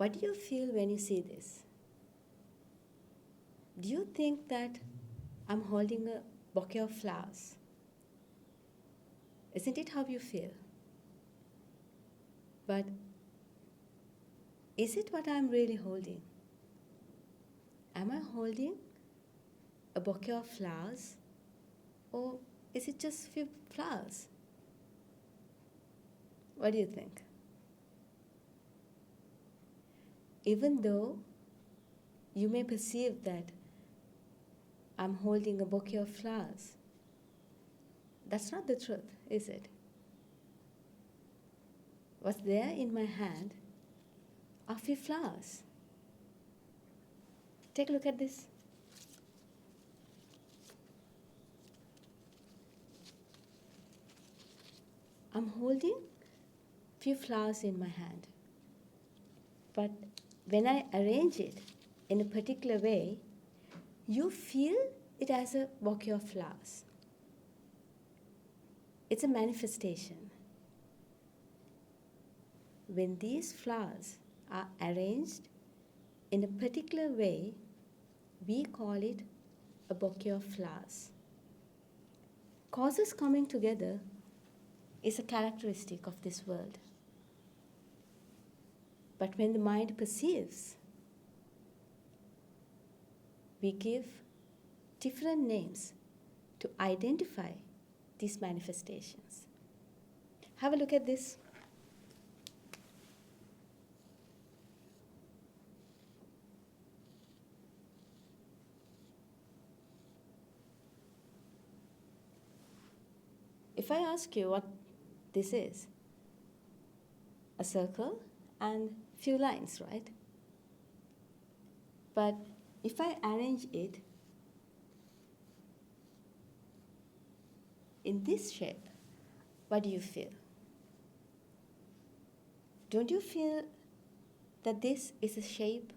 What do you feel when you see this? Do you think that I'm holding a bouquet of flowers? Isn't it how you feel? But is it what I'm really holding? Am I holding a bouquet of flowers, or is it just few flowers? What do you think? Even though you may perceive that I'm holding a bouquet of flowers, that's not the truth, is it? What's there in my hand are few flowers. Take a look at this. I'm holding few flowers in my hand. But when I arrange it in a particular way, you feel it as a bouquet of flowers. It's a manifestation. When these flowers are arranged in a particular way, we call it a bouquet of flowers. Causes coming together is a characteristic of this world. But when the mind perceives, we give different names to identify these manifestations. Have a look at this. If I ask you what this is, a circle and few lines, right? But if I arrange it in this shape, what do you feel? Don't you feel that this is a shape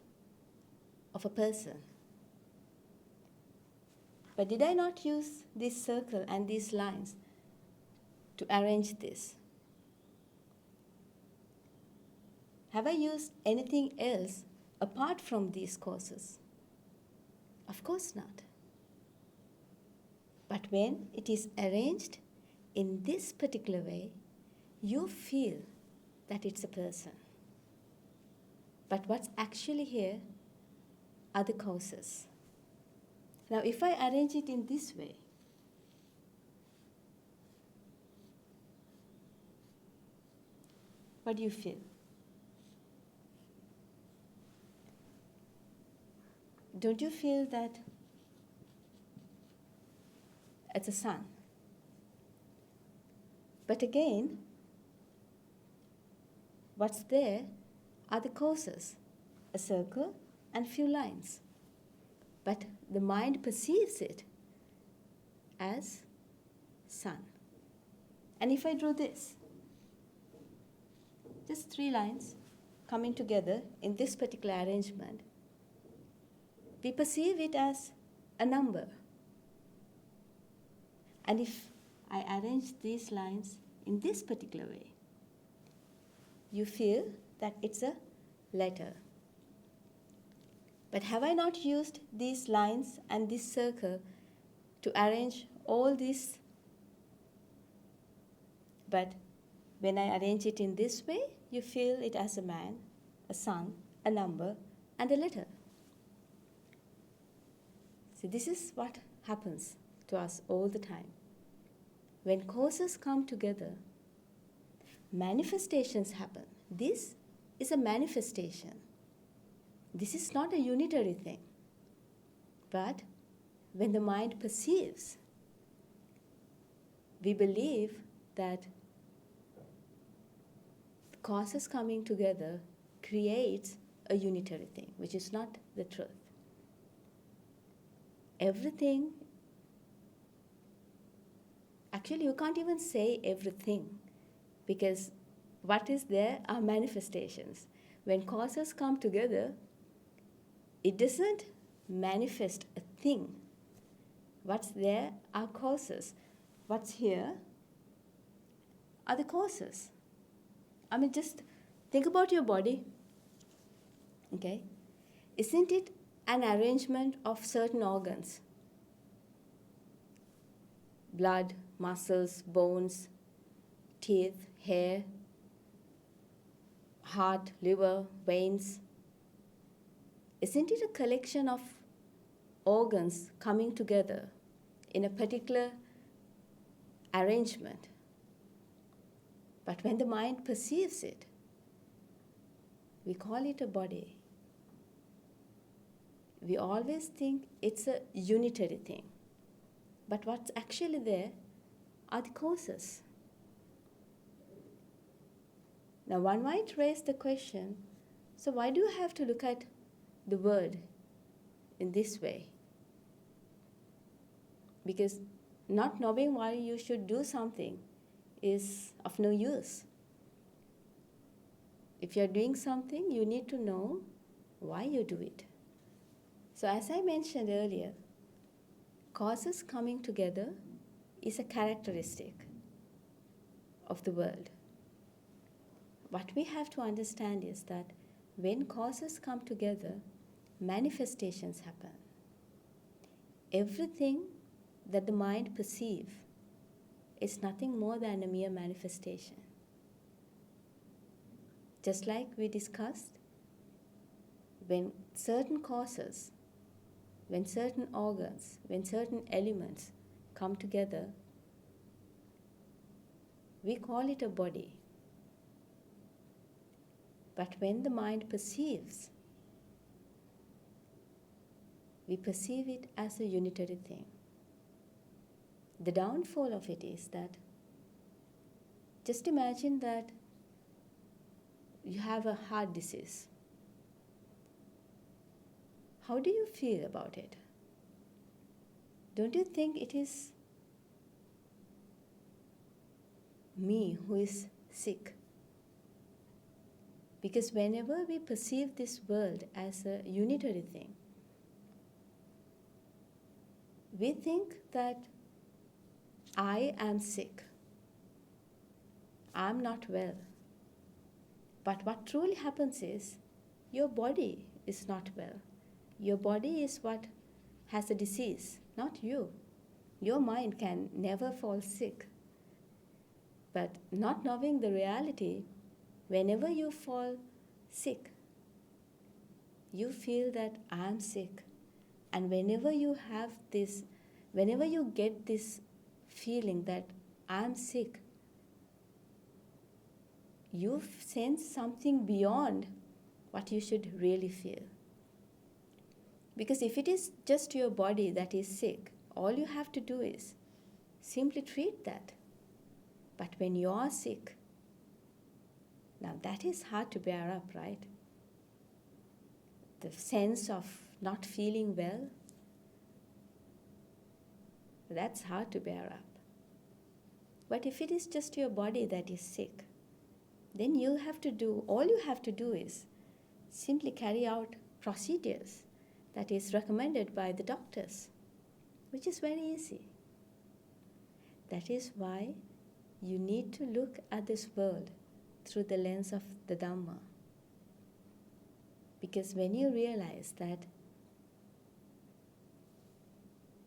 of a person? But did I not use this circle and these lines to arrange this? Have I used anything else apart from these causes? Of course not. But when it is arranged in this particular way, you feel that it's a person. But what's actually here are the causes. Now, if I arrange it in this way, what do you feel? Don't you feel that it's a sun? But again, what's there are the causes, a circle and few lines. But the mind perceives it as sun. And if I draw this, just 3 lines coming together in this particular arrangement, we perceive it as a number. And if I arrange these lines in this particular way, you feel that it's a letter. But have I not used these lines and this circle to arrange all this? But when I arrange it in this way, you feel it as a man, a sun, a number, and a letter. See, this is what happens to us all the time. When causes come together, manifestations happen. This is a manifestation. This is not a unitary thing. But when the mind perceives, we believe that causes coming together creates a unitary thing, which is not the truth. Everything, actually you can't even say everything, because what is there are manifestations. When causes come together, it doesn't manifest a thing. What's there are causes. What's here are the causes. I mean, just think about your body. Okay? Isn't it an arrangement of certain organs? Blood, muscles, bones, teeth, hair, heart, liver, veins. Isn't it a collection of organs coming together in a particular arrangement? But when the mind perceives it, we call it a body. We always think it's a unitary thing. But what's actually there are the causes. Now, one might raise the question, so why do you have to look at the world in this way? Because not knowing why you should do something is of no use. If you're doing something, you need to know why you do it. So as I mentioned earlier, causes coming together is a characteristic of the world. What we have to understand is that when causes come together, manifestations happen. Everything that the mind perceives is nothing more than a mere manifestation. Just like we discussed, when certain causes, when certain organs, when certain elements come together, we call it a body. But when the mind perceives, we perceive it as a unitary thing. The downfall of it is that just imagine that you have a heart disease. How do you feel about it? Don't you think it is me who is sick? Because whenever we perceive this world as a unitary thing, we think that I am sick. I'm not well. But what truly happens is your body is not well. Your body is what has a disease, not you. Your mind can never fall sick. But not knowing the reality, whenever you fall sick, you feel that I'm sick. And whenever you get this feeling that I'm sick, you sense something beyond what you should really feel. Because if it is just your body that is sick, all you have to do is simply treat that. But when you are sick, now that is hard to bear up, right? The sense of not feeling well, that's hard to bear up. But if it is just your body that is sick, then all you have to do is simply carry out procedures that is recommended by the doctors, which is very easy. That is why you need to look at this world through the lens of the Dhamma. Because when you realize that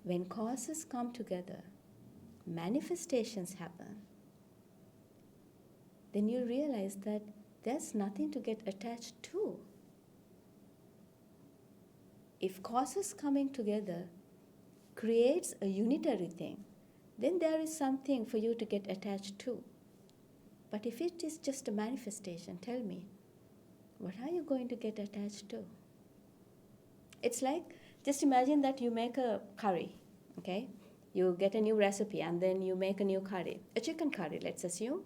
when causes come together, manifestations happen, then you realize that there's nothing to get attached to. If causes coming together creates a unitary thing, then there is something for you to get attached to. But if it is just a manifestation, tell me, what are you going to get attached to? It's like, just imagine that you make a curry, okay? You get a new recipe and then you make a new curry, a chicken curry, let's assume.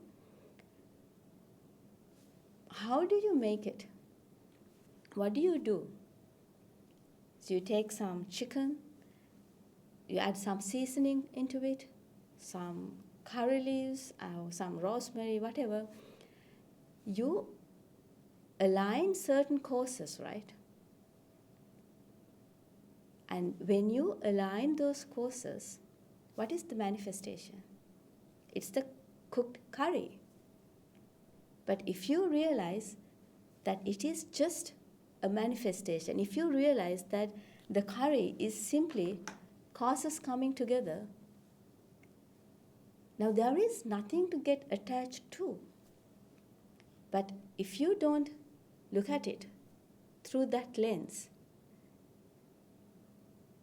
How do you make it? What do you do? So you take some chicken, you add some seasoning into it, some curry leaves, or some rosemary, whatever. You align certain courses, right? And when you align those courses, what is the manifestation? It's the cooked curry. But if you realize that it is just a manifestation. If you realize that the curry is simply causes coming together, now there is nothing to get attached to. But if you don't look at it through that lens,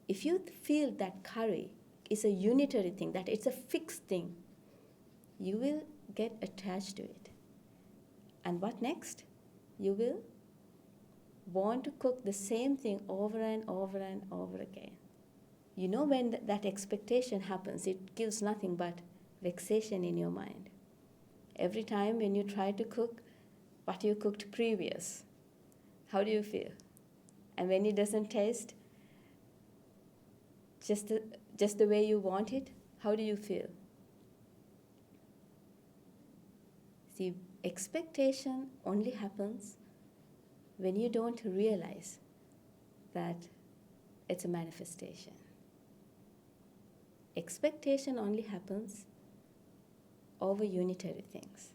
if you feel that curry is a unitary thing, that it's a fixed thing, you will get attached to it. And what next? You will want to cook the same thing over and over and over again. You know, when that expectation happens, it gives nothing but vexation in your mind. Every time when you try to cook what you cooked previous, how do you feel? And when it doesn't taste just the way you want it, how do you feel? See, expectation only happens when you don't realize that it's a manifestation. Expectation only happens over unitary things.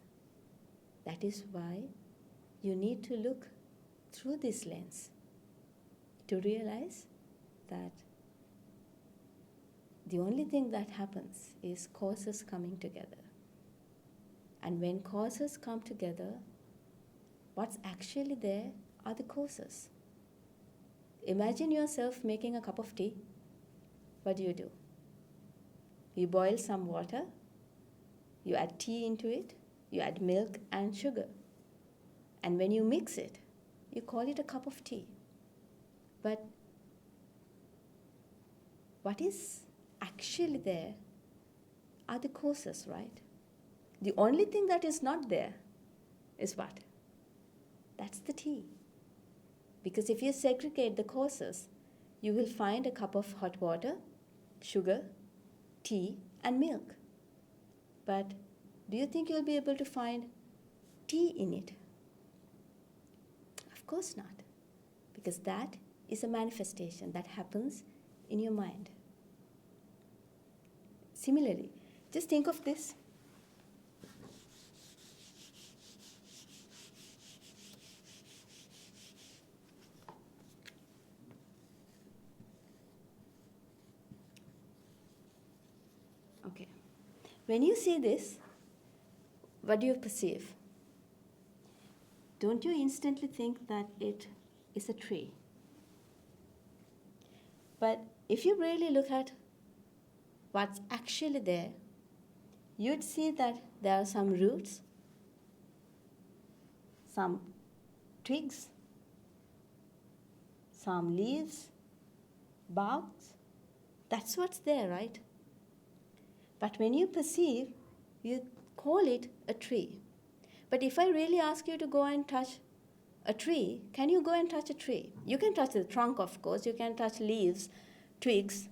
That is why you need to look through this lens to realize that the only thing that happens is causes coming together. And when causes come together, what's actually there are the causes. Imagine yourself making a cup of tea. What do? You boil some water, you add tea into it, you add milk and sugar. And when you mix it, you call it a cup of tea. But what is actually there are the causes, right? The only thing that is not there is what? That's the tea. Because if you segregate the causes, you will find a cup of hot water, sugar, tea, and milk. But do you think you'll be able to find tea in it? Of course not. Because that is a manifestation that happens in your mind. Similarly, just think of this. Okay. When you see this, what do you perceive? Don't you instantly think that it is a tree? But if you really look at what's actually there, you'd see that there are some roots, some twigs, some leaves, barks. That's what's there, right? But when you perceive, you call it a tree. But if I really ask you to go and touch a tree, can you go and touch a tree? You can touch the trunk, of course. You can touch leaves, twigs,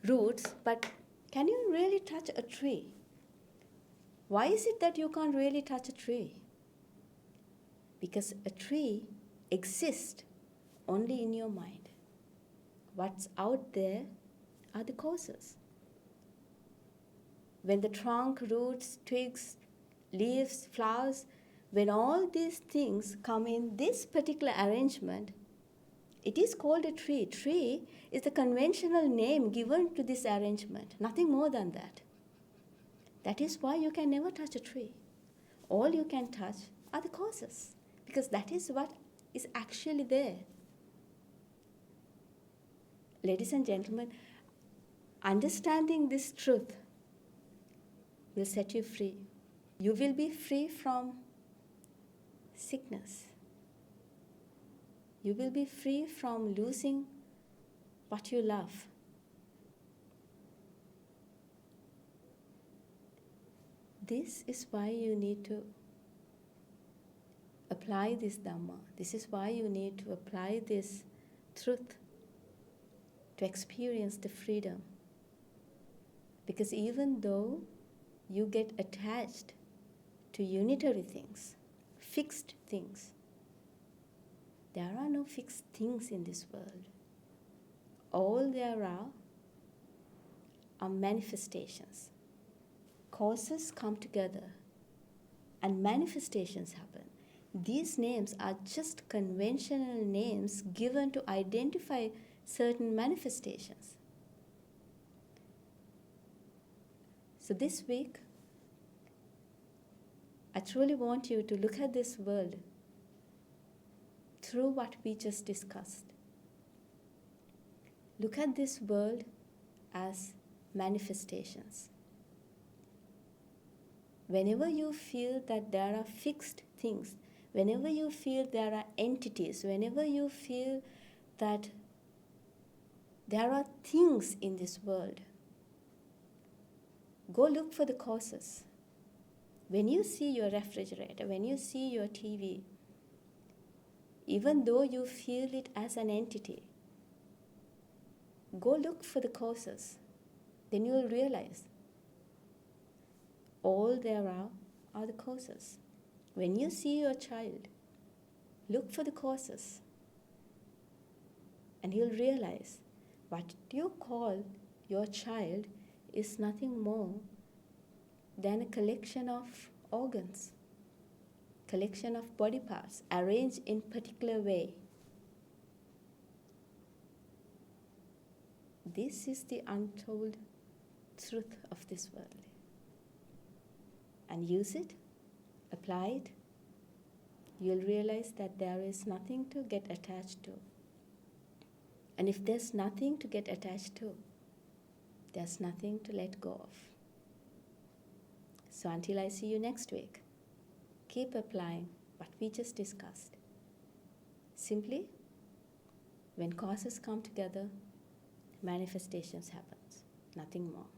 roots. But can you really touch a tree? Why is it that you can't really touch a tree? Because a tree exists only in your mind. What's out there are the causes. When the trunk, roots, twigs, leaves, flowers, when all these things come in this particular arrangement, it is called a tree. Tree is the conventional name given to this arrangement, nothing more than that. That is why you can never touch a tree. All you can touch are the causes, because that is what is actually there. Ladies and gentlemen, understanding this truth will set you free. You will be free from sickness. You will be free from losing what you love. This is why you need to apply this Dhamma. This is why you need to apply this truth to experience the freedom. Because even though you get attached to unitary things, fixed things, there are no fixed things in this world. All there are manifestations. Causes come together and manifestations happen. These names are just conventional names given to identify certain manifestations. So this week, I truly want you to look at this world through what we just discussed. Look at this world as manifestations. Whenever you feel that there are fixed things, whenever you feel there are entities, whenever you feel that there are things in this world, go look for the causes. When you see your refrigerator, when you see your TV, even though you feel it as an entity, go look for the causes. Then you will realize all there are the causes. When you see your child, look for the causes. And you'll realize what you call your child is nothing more than a collection of organs, collection of body parts arranged in particular way. This is the untold truth of this world. And use it, apply it, you'll realize that there is nothing to get attached to. And if there's nothing to get attached to, there's nothing to let go of. So until I see you next week, keep applying what we just discussed. Simply, when causes come together, manifestations happen, nothing more.